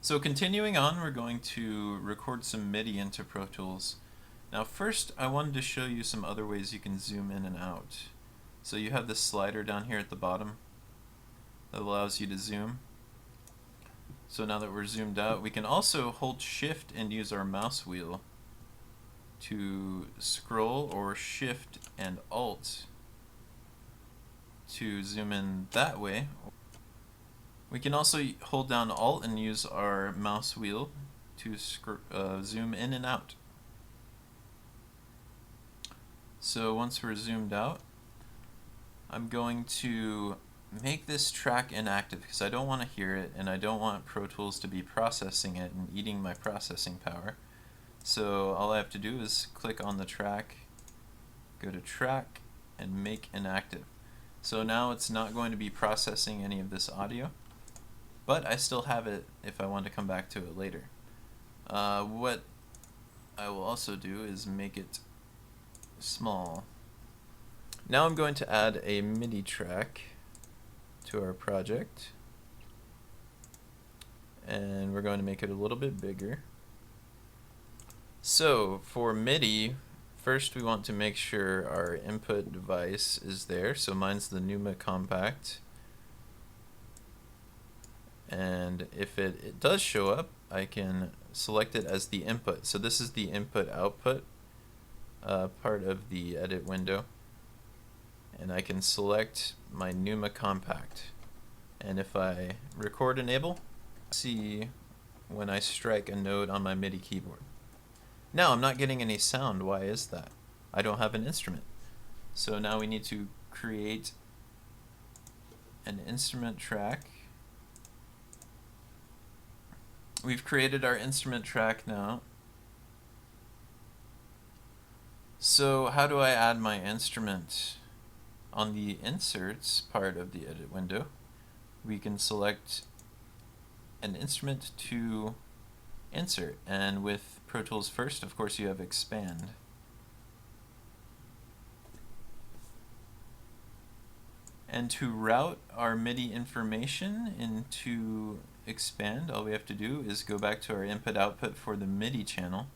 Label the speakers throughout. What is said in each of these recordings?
Speaker 1: So continuing on, we're going to record some MIDI into Pro Tools. Now first, I wanted to show you some other ways you can zoom in and out. So you have this slider down here at the bottom that allows you to zoom. So now that we're zoomed out, we can also hold Shift and use our mouse wheel to scroll, or Shift and Alt to zoom in that way. We can also hold down Alt and use our mouse wheel to zoom in and out. So once we're zoomed out, I'm going to make this track inactive because I don't want to hear it and I don't want Pro Tools to be processing it and eating my processing power. So all I have to do is click on the track, go to Track, and make inactive. So now it's not going to be processing any of this audio, but I still have it if I want to come back to it later. What I will also do is make it small. Now I'm going to add a MIDI track to our project, and we're going to make it a little bit bigger. So for MIDI, first we want to make sure our input device is there. So mine's the Numa Compact. And if it does show up, I can select it as the input. So this is the input-output part of the edit window. And I can select my Numa Compact. And if I record enable, see when I strike a note on my MIDI keyboard. Now I'm not getting any sound. Why is that? I don't have an instrument. So now we need to create an instrument track. We've created our instrument track now. So how do I add my instrument? On the inserts part of the edit window, we can select an instrument to insert, and with Pro Tools first, of course, you have expand. And to route our MIDI information into expand, all we have to do is go back to our input-output for the MIDI channel,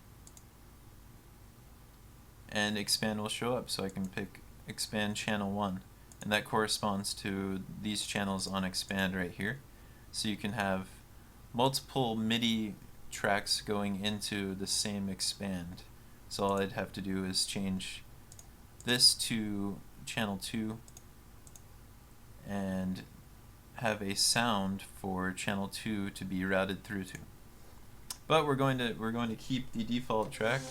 Speaker 1: and expand will show up. So I can pick expand channel 1, and that corresponds to these channels on expand right here. So you can have multiple MIDI tracks going into the same expand. So all I'd have to do is change this to channel 2 and have a sound for channel 2 to be routed through to. But we're going to keep the default track.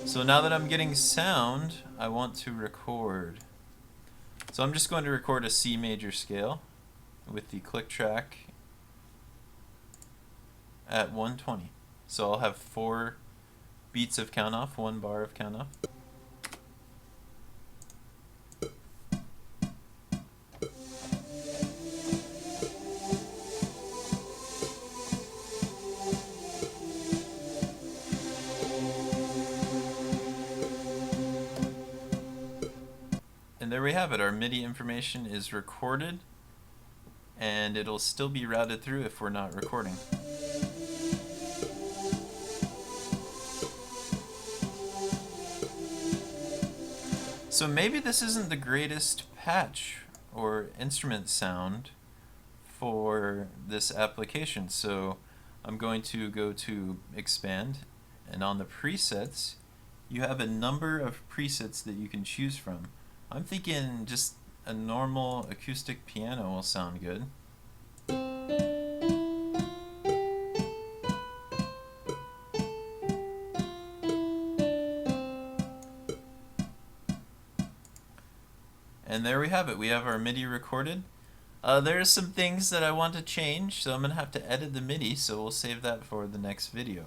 Speaker 1: So now that I'm getting sound, I want to record. So I'm just going to record a C major scale with the click track at 120. So I'll have 4 beats of count off, 1 bar of count off. And there we have it. Our MIDI information is recorded, and it'll still be routed through if we're not recording. So maybe this isn't the greatest patch or instrument sound for this application. So I'm going to go to expand, and on the presets, you have a number of presets that you can choose from. I'm thinking just a normal acoustic piano will sound good. And there we have it. We have our MIDI recorded. There are some things that I want to change, so I'm going to have to edit the MIDI, so we'll save that for the next video.